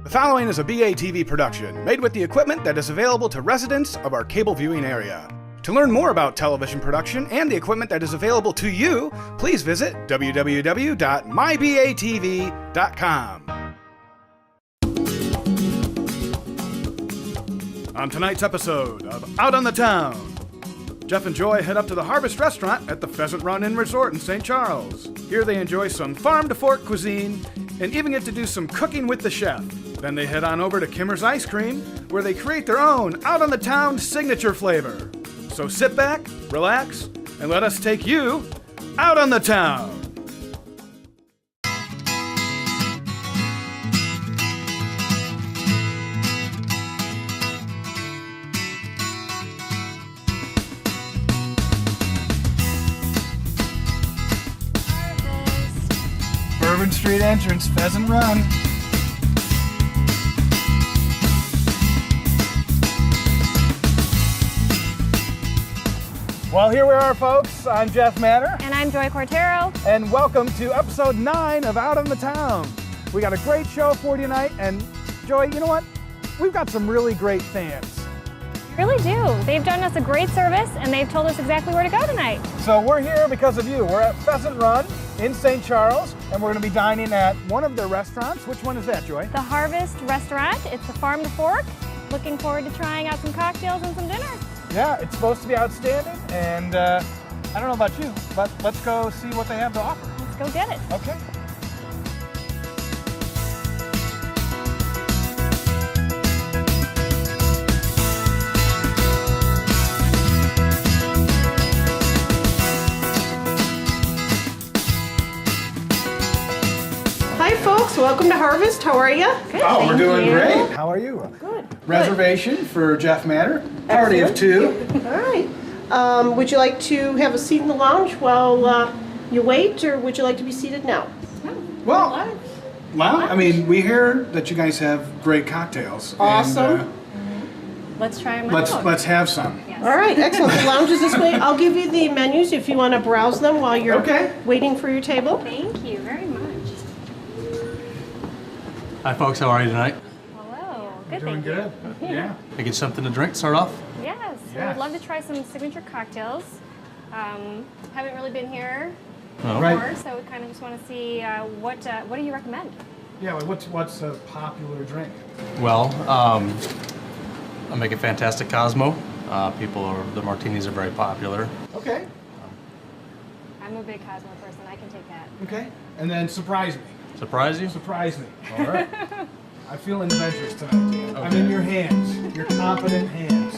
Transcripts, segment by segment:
The following is a BATV production, made with the equipment that is available to residents of our cable viewing area. To learn more about television production and the equipment that is available to you, please visit www.mybatv.com. On tonight's episode of Out on the Town, Jeff and Joy head up to the Harvest Restaurant at the Pheasant Run Inn Resort in St. Charles. Here they enjoy some farm-to-fork cuisine and even get to do some cooking with the chef. Then they head on over to Kimmer's Ice Cream, where they create their own out-on-the-town signature flavor. So sit back, relax, and let us take you out on the town. Bourbon Street entrance, Pheasant Run. Well, here we are, folks. I'm Jeff Manor. And I'm Joy Cortero. And welcome to episode 9 of Out on the Town. We got a great show for you tonight. And Joy, you know what? We've got some really great fans. We really do. They've done us a great service and they've told us exactly where to go tonight. So we're here because of you. We're at Pheasant Run in St. Charles, and we're going to be dining at one of their restaurants. Which one is that, Joy? The Harvest Restaurant. It's the Farm to Fork. Looking forward to trying out some cocktails and some dinner. Yeah, it's supposed to be outstanding, and I don't know about you, but let's go see what they have to offer. Let's go get it. Okay. Hi folks, welcome to Harvest. How are you? Good. Oh, we're doing you. great. How are you? Good. Reservation for Jeff Manor, party of 2. All right. Would you like to have a seat in the lounge while you wait, or would you like to be seated now? Well, I mean, we hear that you guys have great cocktails. Awesome. And, Let's try them out. let's have some. Yes. All right, excellent. The lounge is this way. I'll give you the menus if you want to browse them while you're Okay. waiting for your table. Thank you very much. Hi folks, how are you tonight? Hello. Good, Doing thank good. you. Yeah. I get something to drink, start off? Yes. Yes. We'd love to try some signature cocktails. Haven't really been here No. Right. before, so we kind of just want to see what do you recommend? Yeah, like what's a popular drink? Well, I make a fantastic Cosmo. The martinis are very popular. Okay. I'm a big Cosmo person. I can take that. Okay. And then surprise me. Surprise you? Surprise me. All right. I feel adventurous tonight, Dan. I'm Okay. in your hands. Your competent hands.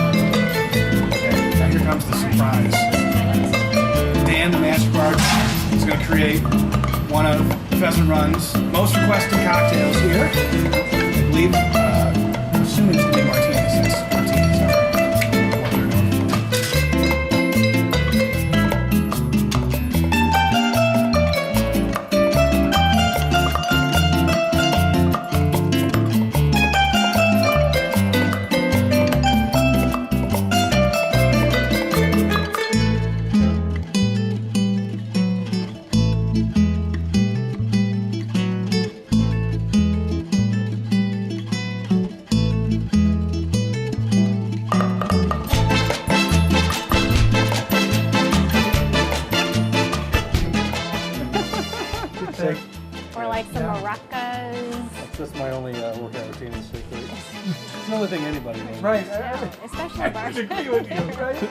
Okay, now here comes the surprise. Dan, the master bar, is going to create one of Pheasant Run's most requested cocktails here. I believe, I'm assuming it's going to be martinis, since martinis are what they're known for. Or like some maracas. That's my only workout routine is strictly. It's the only thing anybody knows. Right. No, especially I bars. agree with you, right?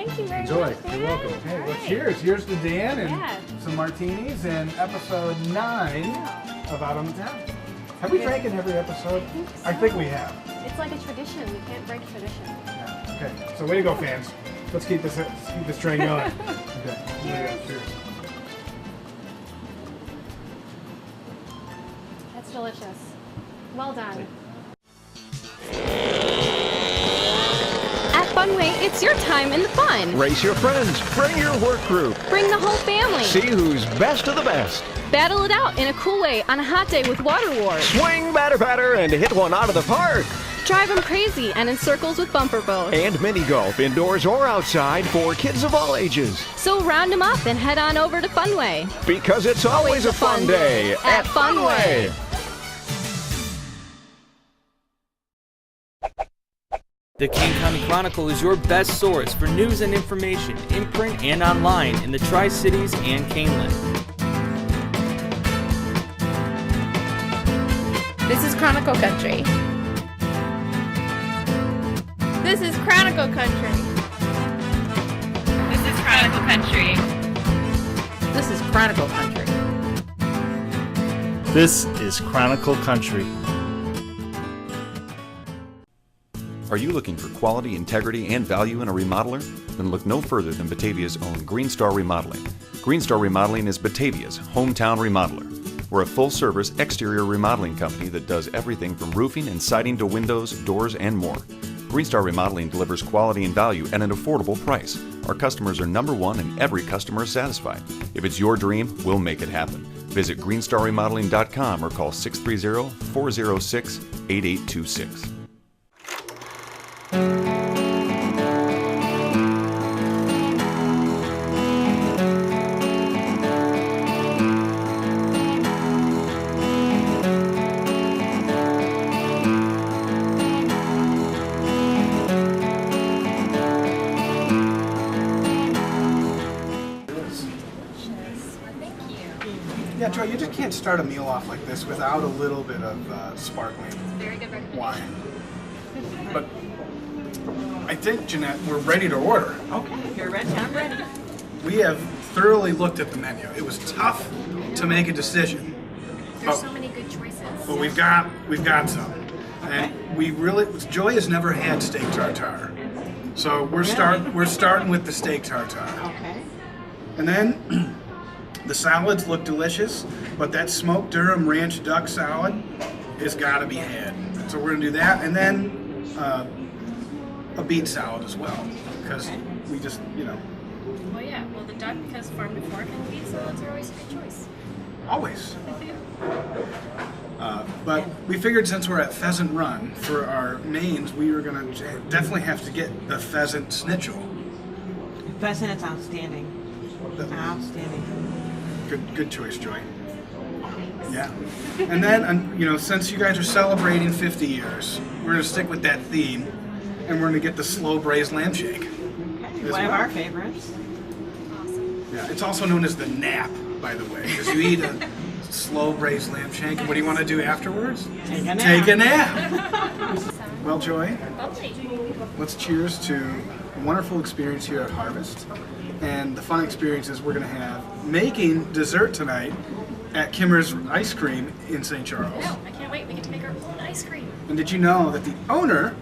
Thank you very Enjoy. much. Dan. You're welcome. Hey, well, Alright. cheers. Here's to Dan and Yeah. some martinis and episode 9 of Out on the Town. Have we drank in every episode? I think we have. It's like a tradition. We can't break tradition. Yeah. Okay, so way to go, fans. Let's keep this train going. Okay. Cheers. That's delicious. Well done. At Funway, it's your time in the fun. Race your friends, bring your work group, Bring the whole family. see who's best of the best. Battle it out in a cool way on a hot day with Water Wars. Swing, batter, and hit one out of the park. Drive them crazy and in circles with bumper boats. And mini golf, indoors or outside, for kids of all ages. So round them up and head on over to Funway. Because it's always a fun day at Funway. The Kane County Chronicle is your best source for news and information in print and online in the Tri-Cities and Caneland. This is Chronicle Country. This is Chronicle Country. This is Chronicle Country. This is Chronicle Country. This is Chronicle Country. Are you looking for quality, integrity, and value in a remodeler? Then look no further than Batavia's own Green Star Remodeling. Green Star Remodeling is Batavia's hometown remodeler. We're a full-service exterior remodeling company that does everything from roofing and siding to windows, doors, and more. Green Star Remodeling delivers quality and value at an affordable price. Our customers are number one and every customer is satisfied. If it's your dream, we'll make it happen. Visit greenstarremodeling.com or call 630-406-8826. Yeah, Joy, you just can't start a meal off like this without a little bit of sparkling wine. But I think, Jeanette, we're ready to order. Okay, you're ready. I'm ready. We have thoroughly looked at the menu. It was tough to make a decision. There's so many good choices. But we've got some. And Joy has never had steak tartare. So we're starting with the steak tartare. Okay. And then the salads look delicious, but that smoked Durham ranch duck salad has got to be had. So we're gonna do that, and then a beet salad as well, because we just, Well, yeah. Well, the duck has farm to fork, and beet salads are always a good choice. always. But we figured since we're at Pheasant Run for our mains, we were gonna definitely have to get the pheasant schnitzel. Pheasant is outstanding. Outstanding. Good choice, Joy. Yeah. And then, since you guys are celebrating 50 years, we're going to stick with that theme, and we're going to get the slow braised lamb shake. One of our favorites. Yeah, it's also known as the nap, by the way, because you eat a slow braised lamb shake, and what do you want to do afterwards? Take a nap. Take a nap. Well, Joy, let's cheers to a wonderful experience here at Harvest, and the fun experiences we're going to have making dessert tonight at Kimmer's Ice Cream in St. Charles. Oh, I can't wait. We get to make our own ice cream. And did you know that the owner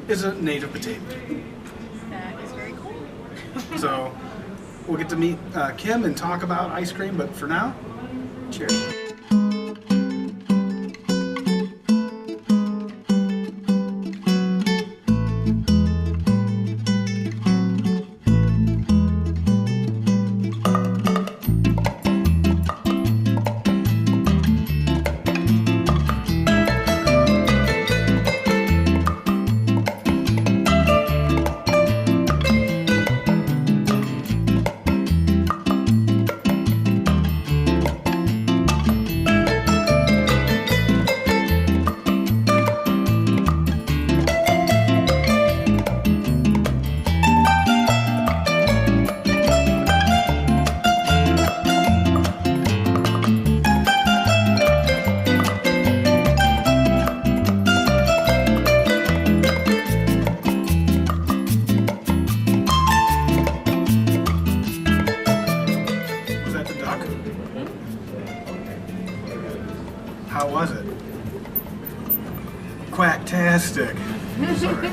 is a native Batavian? That is very cool. So we'll get to meet Kim and talk about ice cream, but for now, cheers.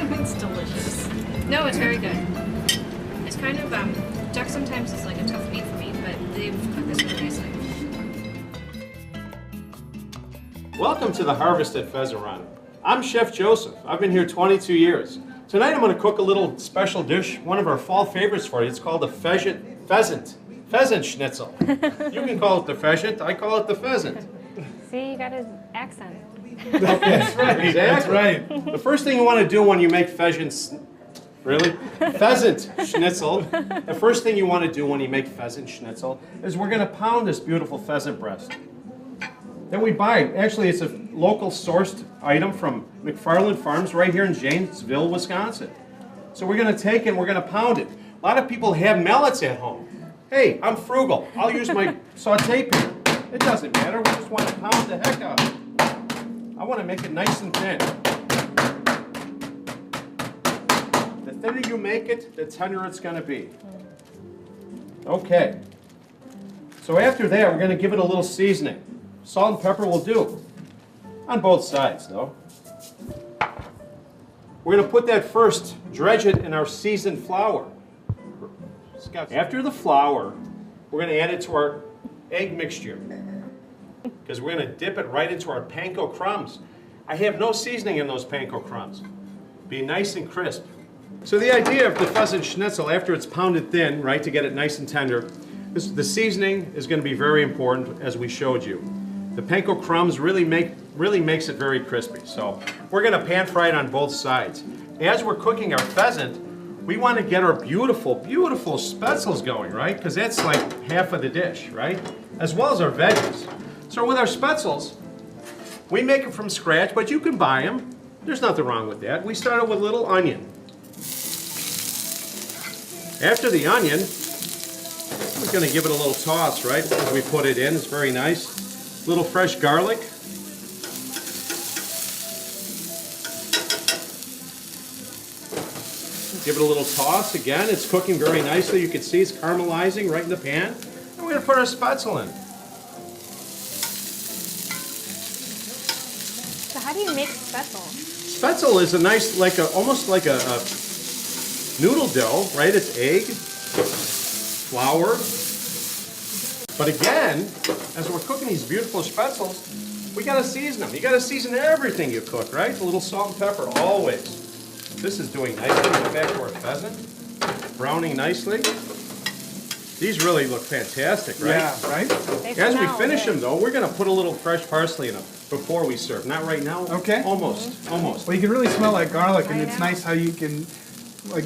It's delicious. No, it's very good. It's kind of, duck sometimes is like a tough meat for me, but they've cooked this really nicely. Welcome to the Harvest at Pheasant Run. I'm Chef Joseph. I've been here 22 years. Tonight I'm going to cook a little special dish, one of our fall favorites for you. It's called the pheasant schnitzel. You can call it the pheasant, I call it the pheasant. See, you got his accent. Okay, that's right. Exactly. That's right. The first thing you want to do when you make pheasant schnitzel, the first thing you want to do when you make pheasant schnitzel is we're going to pound this beautiful pheasant breast. Then we buy it. Actually, it's a local sourced item from McFarland Farms right here in Janesville, Wisconsin. So we're going to take it and we're going to pound it. A lot of people have mallets at home. Hey, I'm frugal. I'll use my saute pan. It doesn't matter. We just want to pound the heck out of it. I want to make it nice and thin. The thinner you make it, the tenderer it's going to be. Okay. So after that, we're going to give it a little seasoning. Salt and pepper will do. On both sides, though. We're going to put that first, dredge it in our seasoned flour. After the flour, we're going to add it to our egg mixture. Because we're going to dip it right into our panko crumbs. I have no seasoning in those panko crumbs. Be nice and crisp. So the idea of the pheasant schnitzel, after it's pounded thin, right, to get it nice and tender, the seasoning is going to be very important, as we showed you. The panko crumbs really makes it very crispy. So we're going to pan fry it on both sides. As we're cooking our pheasant, we want to get our beautiful, beautiful spetzels going, right? Because that's like half of the dish, right? As well as our veggies. So with our spetzels, we make them from scratch, but you can buy them. There's nothing wrong with that. We started with a little onion. After the onion, we're going to give it a little toss, right? As we put it in, it's very nice. A little fresh garlic. Give it a little toss again. It's cooking very nicely. You can see it's caramelizing right in the pan. And we're going to put our spetzel in. So how do you make spetzel? Spetzel is a nice, almost like a noodle dough, right? It's egg, flour. But again, as we're cooking these beautiful spetzels, we gotta season them. You gotta season everything you cook, right? A little salt and pepper, always. This is doing nicely. Get back to our pheasant. Browning nicely. These really look fantastic, right? Yeah, right? As we finish them, though, we're gonna put a little fresh parsley in them before we serve. Not right now. Okay. Almost. Well, you can really smell that garlic, and it's nice how you can, like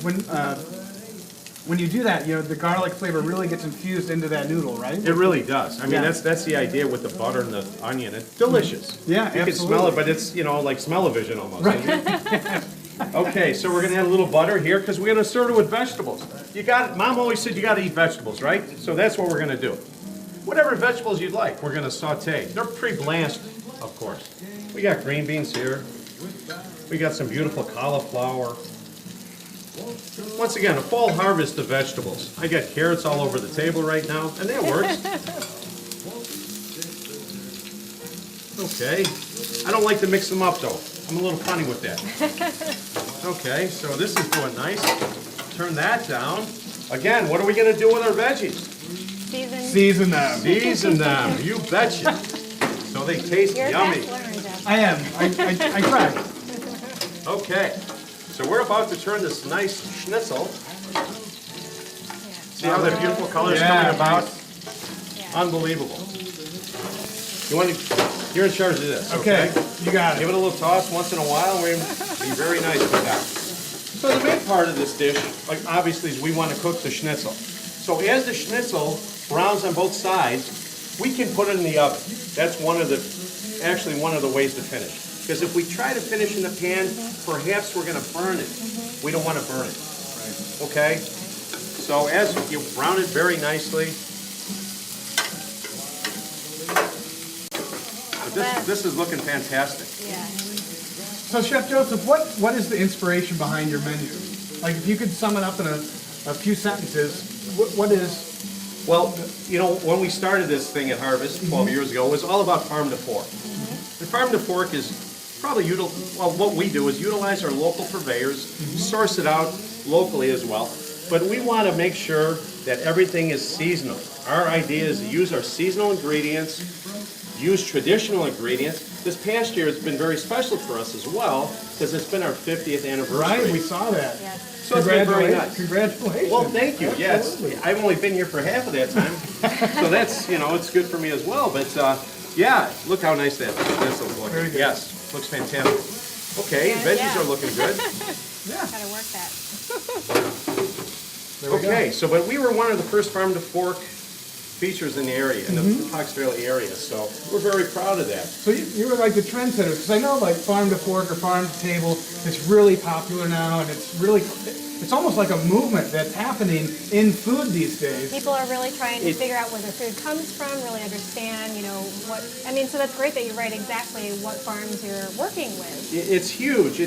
when you do that, you know, the garlic flavor really gets infused into that noodle, right? It really does. I mean, that's the idea with the butter and the onion. It's delicious. Yeah, you can smell it, but it's, you know, like smell-o-vision almost. Right. Okay, so we're gonna add a little butter here because we're gonna serve it with vegetables. You got it. Mom always said you got to eat vegetables, right? So that's what we're gonna do. Whatever vegetables you'd like, we're gonna saute. They're pre-blanched, of course. We got green beans here. We got some beautiful cauliflower. Once again, a fall harvest of vegetables. I got carrots all over the table right now, and that works. Okay. I don't like to mix them up, though. I'm a little funny with that. Okay, so this is doing nice. Turn that down. Again, what are we going to do with our veggies? Season them. Season them. You betcha. So they taste yummy. I am. I try. Okay. So we're about to turn this nice schnitzel. See how the beautiful color is coming about? Yeah. Unbelievable. You're in charge of this. Okay, you got it. Give it a little toss once in a while. We're be very nice with that. So the main part of this dish, like obviously, is we want to cook the schnitzel. So as the schnitzel browns on both sides, we can put it in the oven. That's one of the ways to finish. Because if we try to finish in the pan, perhaps we're going to burn it. We don't want to burn it. Right. Okay? So as you brown it very nicely, this is looking fantastic. Yeah. So Chef Joseph, what is the inspiration behind your menu? Like if you could sum it up in a few sentences, what is? Well, you know, when we started this thing at Harvest 12 years ago, it was all about farm to fork. And farm to fork is probably what we do is utilize our local purveyors, source it out locally as well. But we want to make sure that everything is seasonal. Our idea is to use our seasonal ingredients, use traditional ingredients. This past year has been very special for us as well because it's been our 50th anniversary. Right, we saw that. So it's been very nice. Congratulations. Well, thank you. Yes, I've only been here for half of that time, so that's it's good for me as well. But yeah, look how nice this is looking. Very good. Yes, looks fantastic. Okay, veggies are looking good. Yeah. Gotta work that. Okay, so but we were one of the first farm to fork features in the area, in the Fox Valley area. So we're very proud of that. So you were like the trendsetter, because I know like farm to fork or farm to table is really popular now, and it's almost like a movement that's happening in food these days. People are really trying to figure out where their food comes from, really understand, so that's great that you write exactly what farms you're working with. It's huge,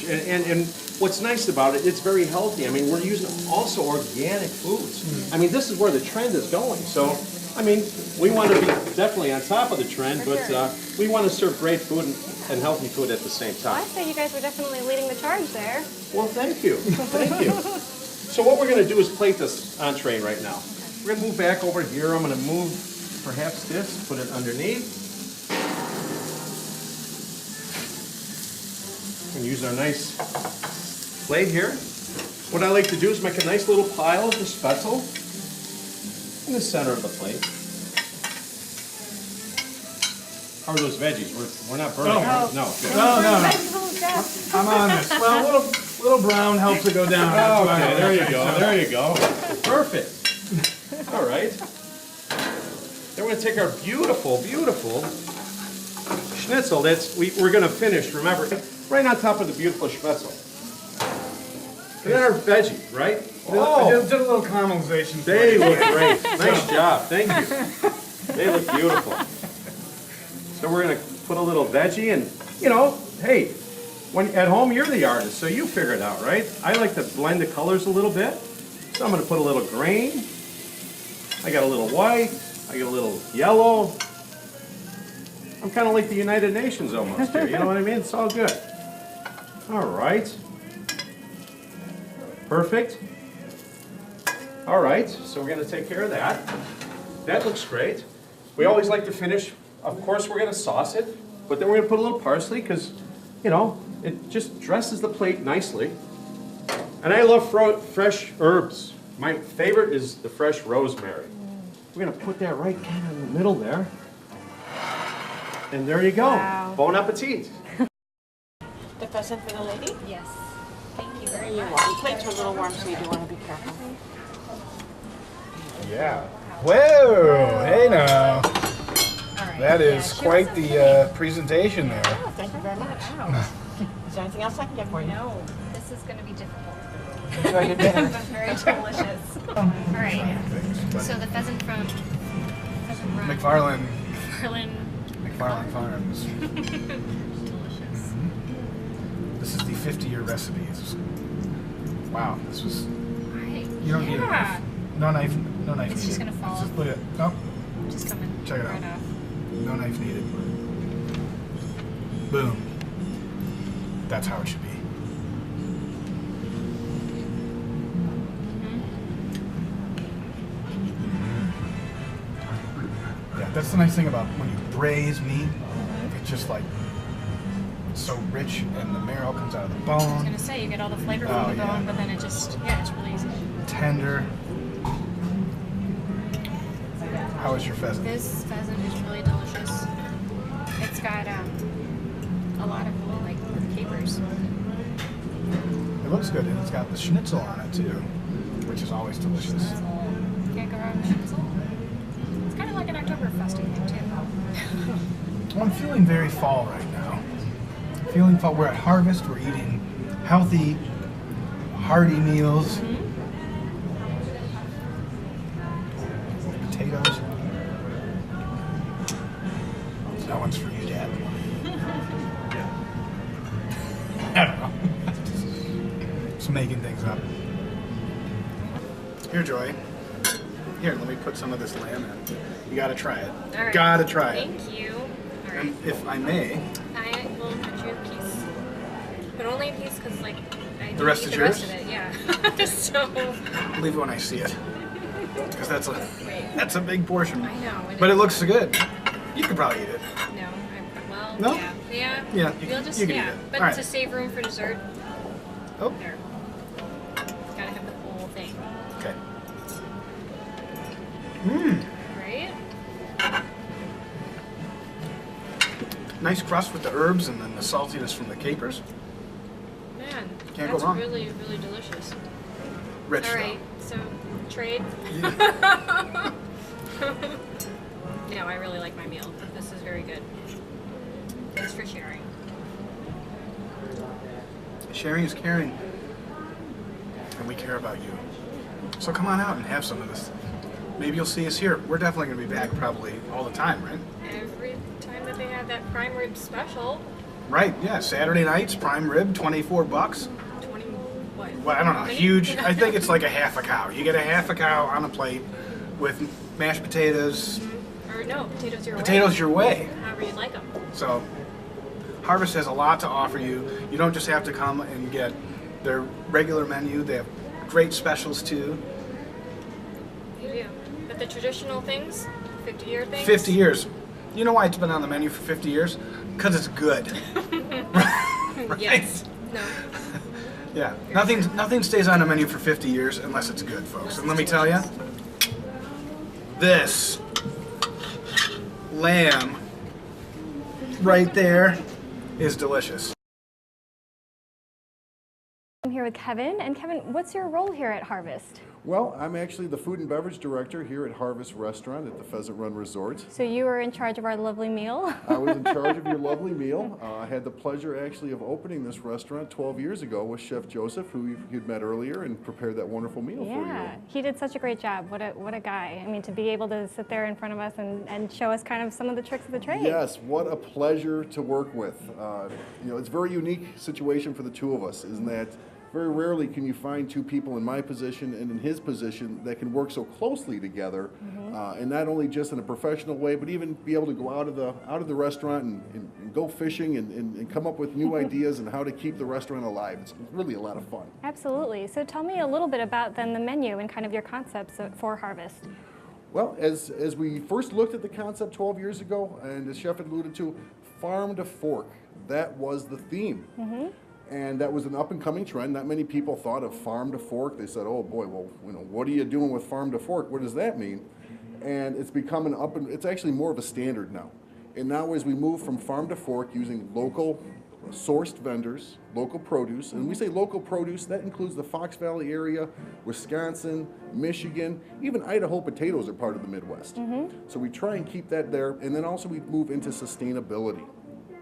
and what's nice about it, it's very healthy. I mean, we're using also organic foods. I mean, this is where the trend is going. So, I mean, we want to be definitely on top of the trend, but we want to serve great food and healthy food at the same Well, time. I'd say you guys were definitely leading the charge there. Well, thank you. Thank you. So what we're going to do is plate this entree right now. We're going to move back over here. I'm going to move perhaps this, put it underneath. And use our nice plate here. What I like to do is make a nice little pile of the spaetzle in the center of the plate. How are those veggies? We're not burning. Oh. No. Good. No. I'm on this. Well, a little brown helps it go down. Okay, there you go. There you go. Perfect. All right. Then we're going to take our beautiful, beautiful schnitzel. We're going to finish, remember, right on top of the beautiful schnitzel. And then our veggies, right? I did a little caramelization. They look great. Nice job. Thank you. They look beautiful. So we're going to put a little veggie and, hey, when at home you're the artist, so you figure it out, right? I like to blend the colors a little bit. So I'm going to put a little green. I got a little white. I got a little yellow. I'm kind of like the United Nations almost here. You know what I mean? It's all good. All right. Perfect. All right, so we're going to take care of that. That looks great. We always like to finish, of course, we're going to sauce it, but then we're going to put a little parsley because, it just dresses the plate nicely. And I love fresh herbs. My favorite is the fresh rosemary. We're going to put that right kind of in the middle there. And there you go. Wow. Bon appetit. The pheasant for the lady? Yes. Thank you very You're much. welcome. Plates are a little warm, so you do want to be careful. Yeah. Whoa! Hey now. That is quite the presentation there. Oh, thank you very much. Wow. Is there anything else I can get for you? No, this is going to be difficult. Enjoy your dinner. But very delicious. All right. So the pheasant from Pheasant Run. McFarland McFarland Farms. Delicious. This is the 50-year recipes. Wow, this was. Right. You don't need a knife. No knife. No knife It's needed. just gonna fall. Just put it. No. Just coming. Check it right out. off. No knife needed. Boom. That's how it should be. Yeah, that's the nice thing about when you braise meat. It's just like so rich, and the marrow comes out of the I was bone. gonna say you get all the flavor Oh, from the yeah. bone, but then it just it's really easy. Tender. How is your pheasant? This pheasant is really delicious. It's got a lot of like capers. It looks good, and it's got the schnitzel on it too, which is always delicious. Can't go wrong with schnitzel. It's kind of like an Oktoberfest thing too. Well, I'm feeling very fall right now. Feeling fall. We're at harvest. We're eating healthy, hearty meals. Potatoes. That one's for you, Dad. I don't know. Just making things up. Here, Joy. Here, let me put some of this lamb in. You gotta try it. All right. Gotta try it. Thank you. All right. And if I may, I will put you but only in piece because like I The rest eat is the yours? rest of it. Yeah. So. Believe it when I see it. Because that's a big portion. I know. But it looks good. You could probably eat it. No. Well. No? Yeah. Yeah, We'll just you can eat it. But All right. to save room for dessert. Oh. There. Gotta have the whole thing. Okay. Mmm. Right. Nice crust with the herbs and then the saltiness from the capers. Man, Can't go that's wrong. really, really delicious. Rich All right, so trade. No, I really like my meal. This is very good. Thanks for sharing. Sharing is caring. And we care about you. So come on out and have some of this. Maybe you'll see us here. We're definitely going to be back probably all the time, right? Every time that they have that prime rib special, Right, yeah. Saturday nights, prime rib, $24. 20 what? Well, I don't know, How many? huge. I think it's like a half a cow. You get a half a cow on a plate with mashed potatoes. Or no, potatoes your way. Potatoes your way. However you like them. So, Harvest has a lot to offer you. You don't just have to come and get their regular menu. They have great specials too. You do. But the traditional things, 50-year things. 50 years. You know why it's been on the menu for 50 years? Because it's good. Right? Yes. No. Yeah. Nothing stays on the menu for 50 years unless it's good, folks. And let me tell you, this lamb right there is delicious. I'm here with Kevin. And Kevin, what's your role here at Harvest? Well, I'm actually the food and beverage director here at Harvest Restaurant at the Pheasant Run Resort. So you were in charge of our lovely meal? I was in charge of your lovely meal. I had the pleasure actually of opening this restaurant 12 years ago with Chef Joseph, who you'd met earlier, and prepared that wonderful meal for you. Yeah, he did such a great job. What a guy. I mean, to be able to sit there in front of us and show us kind of some of the tricks of the trade. Yes, what a pleasure to work with. It's a very unique situation for the two of us, isn't that? Very rarely can you find two people in my position and in his position that can work so closely together, and not only just in a professional way, but even be able to go out of the restaurant and go fishing and come up with new ideas and how to keep the restaurant alive. It's really a lot of fun. Absolutely. So tell me a little bit about then the menu and kind of your concepts for Harvest. Well, as we first looked at the concept 12 years ago, and as Chef had alluded to, farm to fork, that was the theme. And that was an up-and-coming trend. Not many people thought of farm to fork. They said, "Oh boy, well, what are you doing with farm to fork? What does that mean?" And it's become it's actually more of a standard now. And now, as we move from farm to fork, using local sourced vendors, local produce, and when we say local produce, that includes the Fox Valley area, Wisconsin, Michigan, even Idaho potatoes are part of the Midwest. So we try and keep that there, and then also we move into sustainability.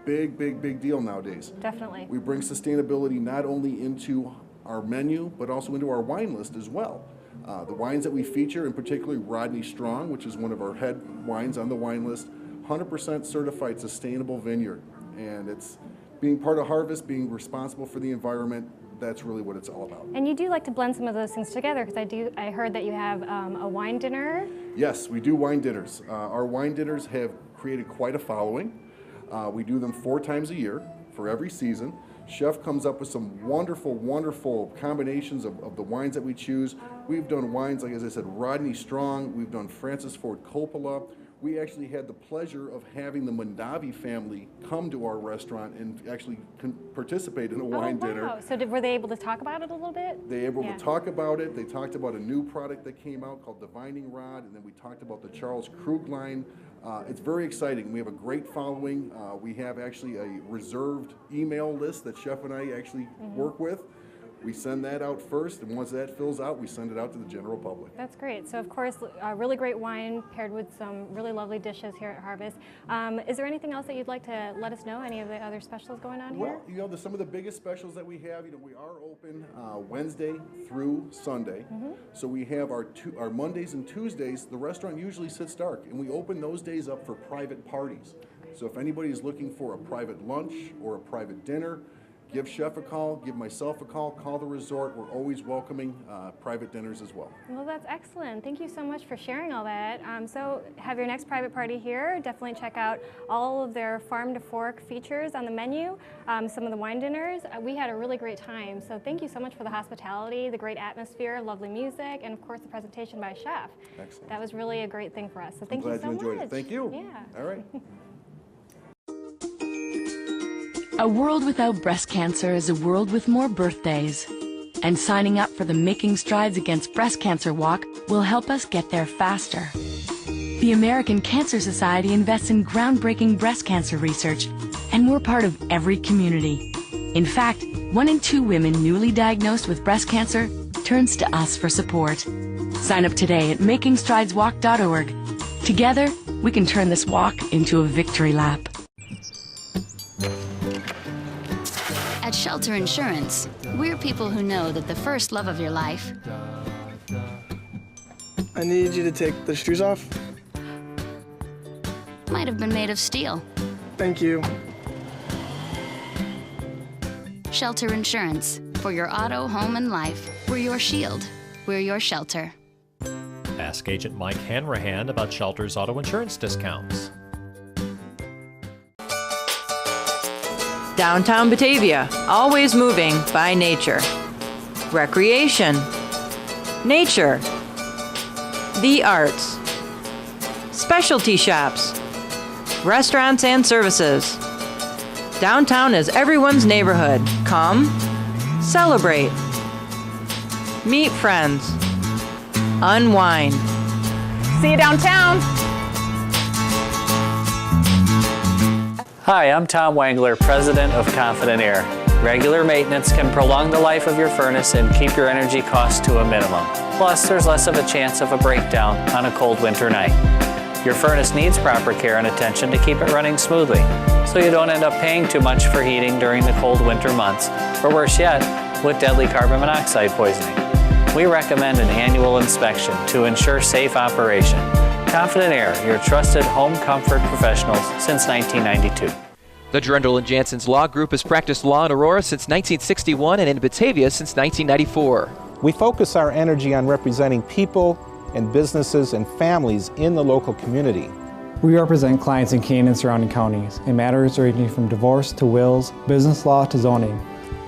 Big deal nowadays. Definitely. We bring sustainability not only into our menu, but also into our wine list as well. The wines that we feature, and particularly Rodney Strong, which is one of our head wines on the wine list, 100% certified sustainable vineyard. And it's being part of Harvest, being responsible for the environment, that's really what it's all about. And you do like to blend some of those things together, because I heard that you have a wine dinner. Yes, we do wine dinners. Our wine dinners have created quite a following. We do them 4 times a year for every season. Chef comes up with some wonderful combinations of the wines that we choose. We've done wines, like as I said, Rodney Strong. We've done Francis Ford Coppola. We actually had the pleasure of having the Mondavi family come to our restaurant and actually participate in a wine dinner. So were they able to talk about it a little bit? They were able to talk about it. They talked about a new product that came out called Divining Rod, and then we talked about the Charles Krug line. It's very exciting. We have a great following. We have actually a reserved email list that Chef and I actually work with. We send that out first, and once that fills out, we send it out to the general public. That's great. So, of course, really great wine paired with some really lovely dishes here at Harvest. Is there anything else that you'd like to let us know? Any of the other specials going on here? Well, some of the biggest specials that we have, we are open Wednesday through Sunday. So we have our Mondays and Tuesdays. The restaurant usually sits dark, and we open those days up for private parties. So if anybody is looking for a private lunch or a private dinner, give Chef a call, give myself a call, call the resort. We're always welcoming private dinners as well. Well, that's excellent. Thank you so much for sharing all that. So have your next private party here. Definitely check out all of their farm to fork features on the menu, some of the wine dinners. We had a really great time. So thank you so much for the hospitality, the great atmosphere, lovely music, and of course the presentation by a chef. Excellent. That was really a great thing for us. So thank you Glad so you enjoyed much. it. Thank you. Yeah. All right. A world without breast cancer is a world with more birthdays. And signing up for the Making Strides Against Breast Cancer Walk will help us get there faster. The American Cancer Society invests in groundbreaking breast cancer research, and we're part of every community. In fact, 1 in 2 women newly diagnosed with breast cancer turns to us for support. Sign up today at makingstrideswalk.org. Together, we can turn this walk into a victory lap. At Shelter Insurance, we're people who know that the first love of your life I need you to take the shoes off. might have been made of steel. Thank you. Shelter Insurance. For your auto, home, and life, we're your shield. We're your shelter. Ask Agent Mike Hanrahan about Shelter's auto insurance discounts. Downtown Batavia, always moving by nature. Recreation. Nature. The arts. Specialty shops. Restaurants and services. Downtown is everyone's neighborhood. Come, celebrate. Meet friends. Unwind. See you downtown. Hi, I'm Tom Wangler, President of Confident Air. Regular maintenance can prolong the life of your furnace and keep your energy costs to a minimum. Plus, there's less of a chance of a breakdown on a cold winter night. Your furnace needs proper care and attention to keep it running smoothly, so you don't end up paying too much for heating during the cold winter months, or worse yet, with deadly carbon monoxide poisoning. We recommend an annual inspection to ensure safe operation. Confident Air, your trusted home comfort professionals since 1992. The Drendel and Jansen's Law Group has practiced law in Aurora since 1961 and in Batavia since 1994. We focus our energy on representing people and businesses and families in the local community. We represent clients in Kane and surrounding counties in matters ranging from divorce to wills, business law to zoning.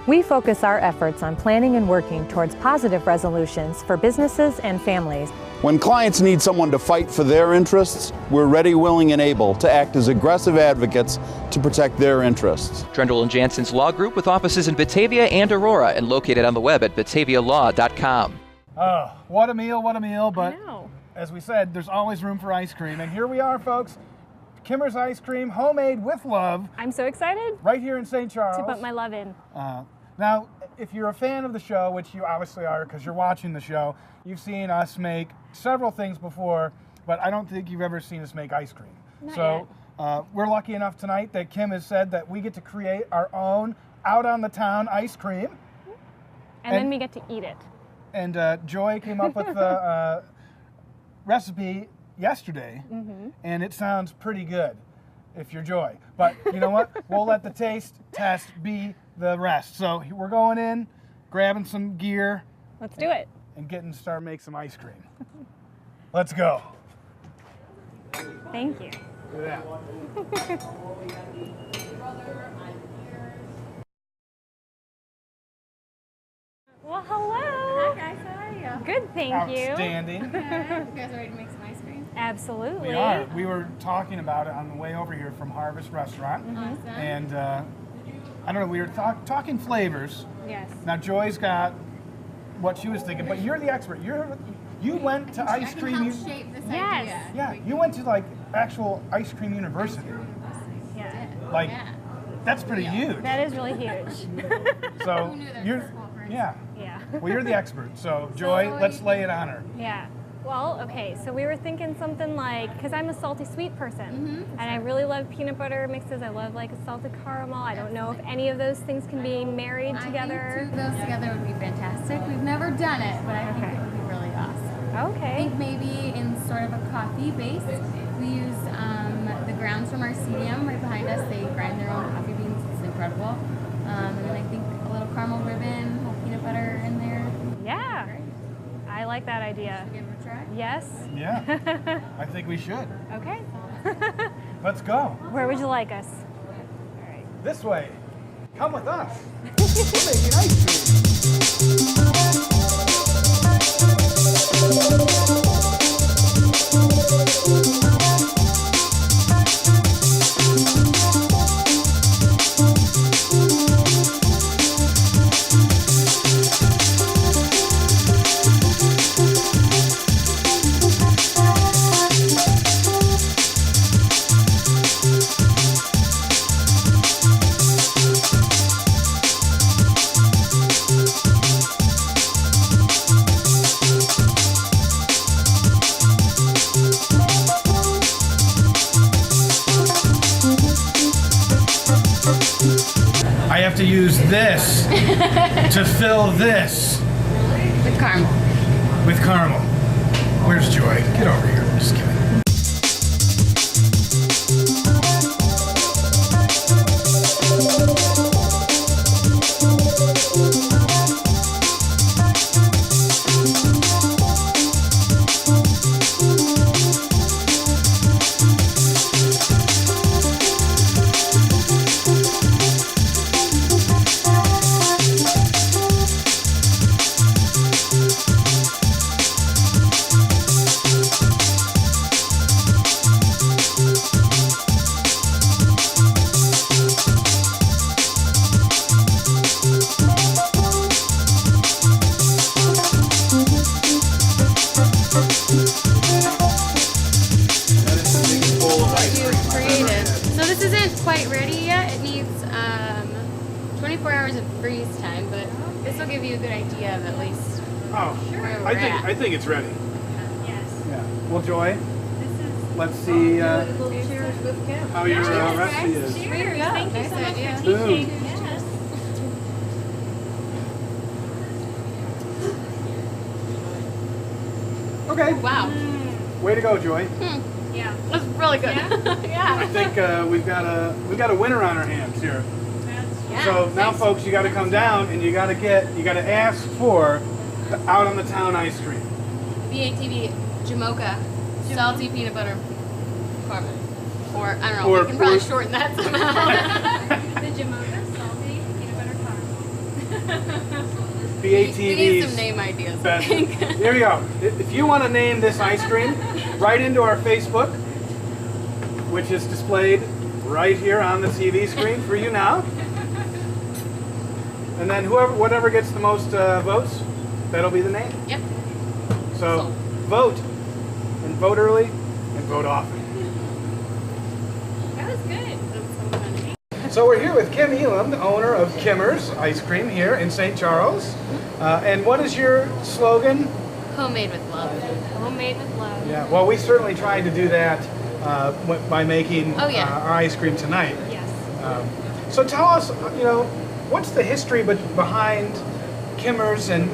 We focus our efforts on planning and working towards positive resolutions for businesses and families. When clients need someone to fight for their interests, we're ready, willing, and able to act as aggressive advocates to protect their interests. Drendel and Jansen's Law Group with offices in Batavia and Aurora and located on the web at batavialaw.com. Oh, what a meal, but as we said, there's always room for ice cream. And here we are, folks. Kimmer's Ice Cream, homemade with love. I'm so excited. Right here in St. Charles. To put my love in. Now, if you're a fan of the show, which you obviously are because you're watching the show, you've seen us make several things before, but I don't think you've ever seen us make ice cream. Not yet. We're lucky enough tonight that Kim has said that we get to create our own out-on-the-town ice cream. And then we get to eat it. And Joy came up with the recipe yesterday, and it sounds pretty good if you're Joy. But you know what? We'll let the taste test be the rest. So we're going in, grabbing some gear. Let's do it. And start make some ice cream. Let's go. Thank you. Do that. Well, hello. Hi guys, how are you? Good, thank you. Outstanding. You guys ready to make some ice cream? Absolutely. We are. We were talking about it on the way over here from Harvest Restaurant. Awesome. And I don't know, we were talking flavors. Yes. Now Joy's got what she was thinking, but you're the expert. You went to ice cream. I can help shape this idea. Yeah, you went to like actual ice cream university. Yeah. Like, that's pretty huge. That is really huge. So you're, yeah. Well, you're the expert. So Joy, let's lay it on her. Yeah. Well, okay, so we were thinking something like, because I'm a salty sweet person, and I really love peanut butter mixes. I love like a salted caramel. I don't know if any of those things can be married together. I think two of those together would be fantastic. We've never done it, but I think it would be really awesome. Okay. I think maybe in sort of a coffee base, we use the grounds from Arcenium right behind us. They grind their own coffee beans. It's incredible. And then I think caramel ribbon, whole peanut butter in there. Yeah. I like that idea. Give it a try. Yes? Yeah. I think we should. Okay. Let's go. Where would you like us? This way. Come with us. We're making ice I have to use this to fill this. With caramel. With caramel. Where's Joy? Get over here. Just kidding. Created. So this isn't quite ready yet. It needs 24 hours of freeze time, but this will give you a good idea of at least where we're at. I think it's ready. Yes. Yeah. Well, Joy, let's see Cheers with Kim. how your recipe is. Cheers. Thank you so much for Boom. teaching. Yes. Okay. Wow. Way to go, Joy. Yeah. That's really good. Yeah. I think we've got a winner on our hands here. Yeah. So now, folks, you got to come down and you got to ask for the Out on the Town ice cream. BATV Jamocha salty peanut butter caramel. Or I don't know. Or- we can probably or- shorten that somehow. The Jamocha salty peanut butter caramel. BATV's We need some name ideas. I best. think. Here you go. If you want to name this ice cream, write into our Facebook, which is displayed right here on the TV screen for you now. And then whatever gets the most votes, that'll be the name. Yep. So vote, and vote early, and vote often. That was good. So we're here with Kim Elam, the owner of Kimmer's Ice Cream here in St. Charles. And what is your slogan? Homemade with love. Homemade with love. Yeah, well, we certainly tried to do that by making Oh, yeah. our ice cream tonight. Yes. So tell us, what's the history behind Kimmer's, and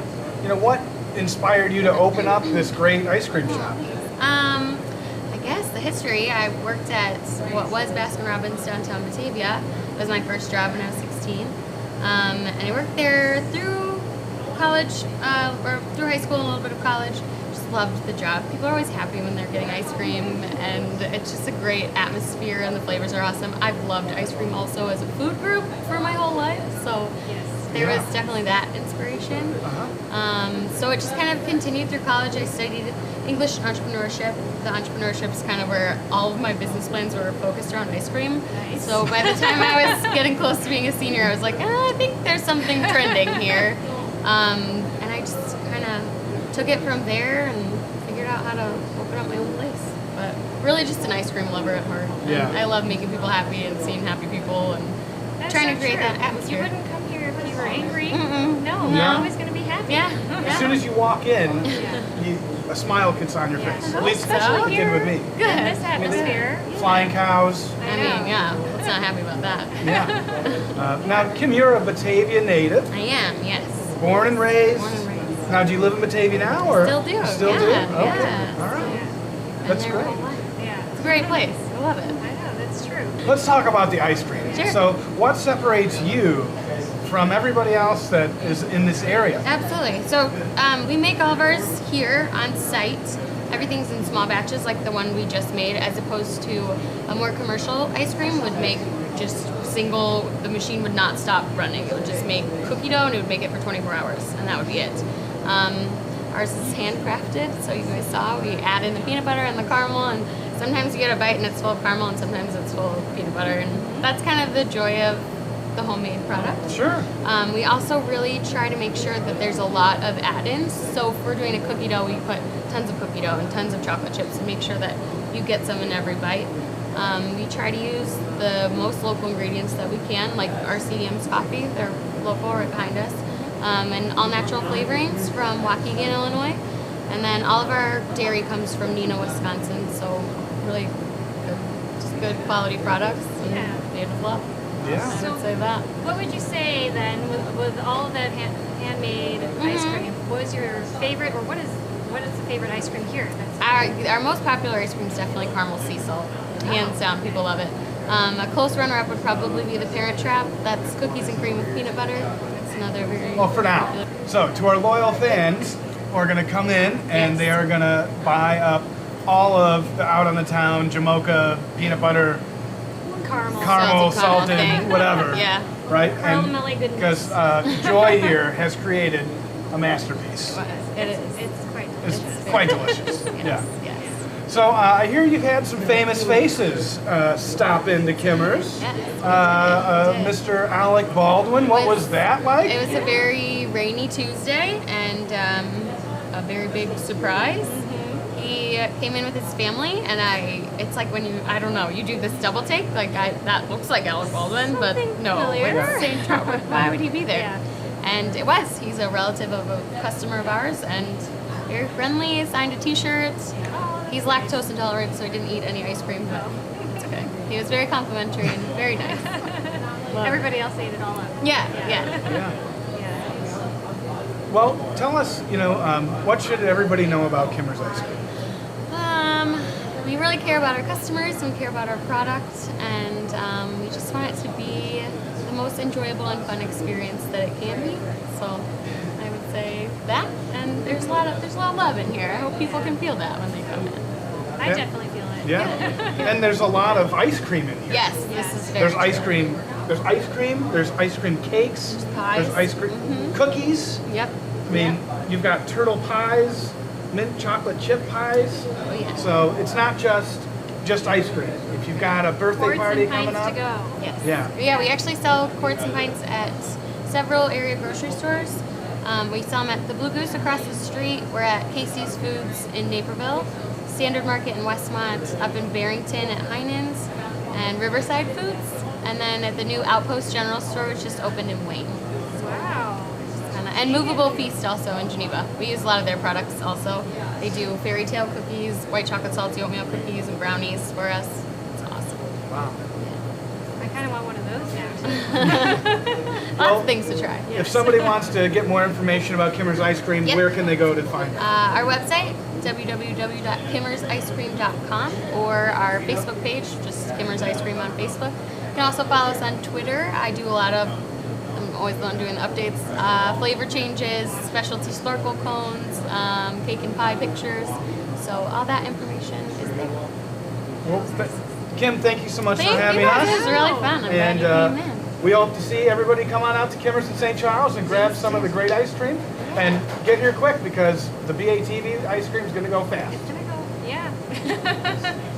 what inspired you to open up this great ice cream shop? I guess the history. I worked at what was Baskin-Robbins downtown Batavia. It was my first job when I was 16, and I worked there through college, or through high school and a little bit of college. Just loved the job. People are always happy when they're getting ice cream, and it's just a great atmosphere, and the flavors are awesome. I've loved ice cream also as a food group for my whole life, so there was definitely that inspiration. So it just kind of continued through college. I studied English and entrepreneurship. The entrepreneurship is kind of where all of my business plans were focused around ice cream. So by the time I was getting close to being a senior, I was like, I think there's something trending here. And I just kind of took it from there and figured out how to open up my own place. But really just an ice cream lover at heart. And Yeah. I love making people happy and seeing happy people and trying to create that atmosphere. You wouldn't come here if you were angry. Mm-mm. No, No. you're always going to be happy. Yeah. As soon as you walk in, a smile gets on your face. At least it did with me. Good. In this atmosphere. Flying cows. I mean, yeah, let's not happy about that. Yeah. Now, Kim, you're a Batavia native. I am, yes. Born and raised. Now, do you live in Batavia now, or Still do. Still yeah, do. Okay. Yeah. All right. Been That's there great. my whole life. Yeah. It's a great place. I love it. I know, that's true. Let's talk about the ice cream. Sure. So, what separates you from everybody else that is in this area. Absolutely. So we make all of ours here on site. Everything's in small batches like the one we just made, as opposed to a more commercial ice cream would make just single, the machine would not stop running. It would just make cookie dough and it would make it for 24 hours and that would be it. Ours is handcrafted, so you guys saw we add in the peanut butter and the caramel, and sometimes you get a bite and it's full of caramel and sometimes it's full of peanut butter, and that's kind of the joy of the homemade product. Sure. We also really try to make sure that there's a lot of add-ins. So if we're doing a cookie dough, we put tons of cookie dough and tons of chocolate chips to make sure that you get some in every bite. We try to use the most local ingredients that we can, like our CDM's coffee, they're local right behind us, and all natural flavorings from Waukegan, Illinois. And then all of our dairy comes from Neenah, Wisconsin, so really good, just good quality products and made with love. Yeah. I would say that. What would you say then, with all of that handmade ice cream? What was your favorite, or what is the favorite ice cream here? Our most popular ice cream is definitely caramel sea salt. Hands down, people love it. A close runner-up would probably be the Parent Trap. That's cookies and cream with peanut butter. It's another very Well, for now. popular. So, to our loyal fans who are going to come in and they are going to buy up all of the Out on the Town, Jamocha, peanut butter, caramel salted, thing. whatever. Yeah. Right? Caramelly goodness. Because Joy here has created a masterpiece. It is. It's quite It's delicious. quite delicious. Yeah. Yes. So I hear you've had some famous faces stop into Kimmer's. Mr. Alec Baldwin, what was that like? It was a very rainy Tuesday and a very big surprise. He came in with his family, and it's like when I don't know, you do this double take, like that looks like Alec Baldwin, but no, familiar. it's St. Charles. Why would he be there? Yeah. And it was. He's a relative of a customer of ours, and very friendly. Signed a T-shirt. He's lactose intolerant, so he didn't eat any ice cream, but it's okay. He was very complimentary and very nice. Everybody else ate it all up. Yeah. Well, tell us, what should everybody know about Kimmer's ice cream? We really care about our customers, and we care about our product, and we just want it to be the most enjoyable and fun experience that it can be. So I would say that, and there's a lot of love in here. I hope people can feel that when they come in. I definitely feel it. Yeah. And there's a lot of ice cream in here. Yes, this is very There's true. ice cream. There's ice cream. There's ice cream cakes. There's pies. There's ice cream cookies. Yep. I mean, you've got turtle pies, mint chocolate chip pies. Oh yeah. So it's not just ice cream. If you've got a birthday Quarts party and coming pints up, to go. Yes. Yeah. Yeah, we actually sell quarts and pints at several area grocery stores. We sell them at the Blue Goose across the street. We're at Casey's Foods in Naperville, Standard Market in Westmont, up in Barrington at Heinen's, and Riverside Foods, and then at the new Outpost General Store, which just opened in Wayne. Wow. And Movable Feast also in Geneva. We use a lot of their products also. They do fairy tale cookies, white chocolate salty oatmeal cookies, and brownies for us. It's awesome. Wow. I kind of want one of those now. Lots of things to try. If somebody wants to get more information about Kimmer's ice cream, Yep. where can they go to find it? Our website, www.kimmersicecream.com, or our Facebook page, just Kimmer's Ice Cream on Facebook. You can also follow us on Twitter. I'm always the one doing the updates, flavor changes, specialty snorkel cones, cake and pie pictures. So all that information is there. Well, Kim, thank you so much Thank for you having guys. us. It was really fun. I'm glad you came in. We hope to see everybody come on out to Kimmer's in St. Charles and grab some of the great ice cream. And get here quick because the BATV ice cream is going to go fast. Yeah.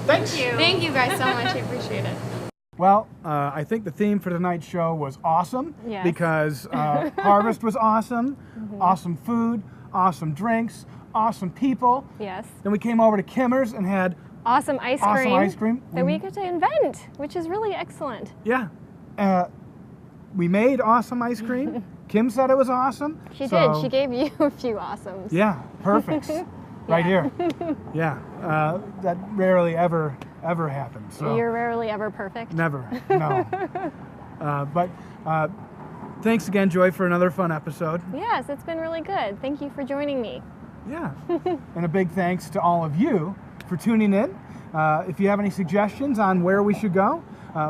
Thanks. Thank you guys so much. I appreciate it. Well, I think the theme for tonight's show was awesome Yes. because Harvest was awesome, awesome food, awesome drinks, awesome people. Yes. Then we came over to Kimmer's and had Awesome ice cream. That we get to invent, which is really excellent. Yeah. We made awesome ice cream. Kim said it was awesome. She did. She gave you a few awesomes. Yeah, perfect. Right here. Yeah. That rarely ever happens. So. You're rarely ever perfect. Never. No. But thanks again, Joy, for another fun episode. Yes, it's been really good. Thank you for joining me. Yeah. And a big thanks to all of you for tuning in. If you have any suggestions on where we should go,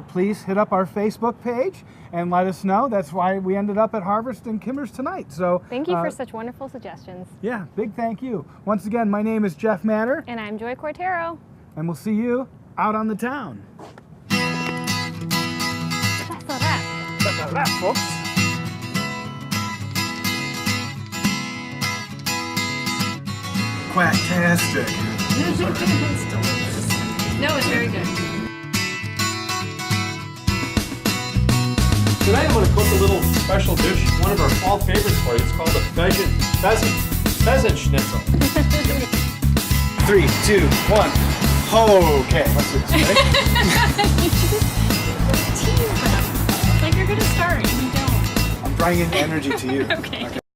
please hit up our Facebook page and let us know. That's why we ended up at Harvest and Kimmers tonight. So Thank you for such wonderful suggestions. yeah, big thank you. Once again, my name is Jeff Matter. And I'm Joy Cortero. And we'll see you out on the town. That's a wrap. That's a wrap, folks. Quacktastic. It's delicious. No, it's very good. Tonight I'm going to cook a little special dish, one of our fall favorites for you. It's called a pheasant schnitzel. 3, 2, 1. Okay, let's do this, ready? You just tease them. Like you're going to start and you don't. I'm bringing energy to you. Okay.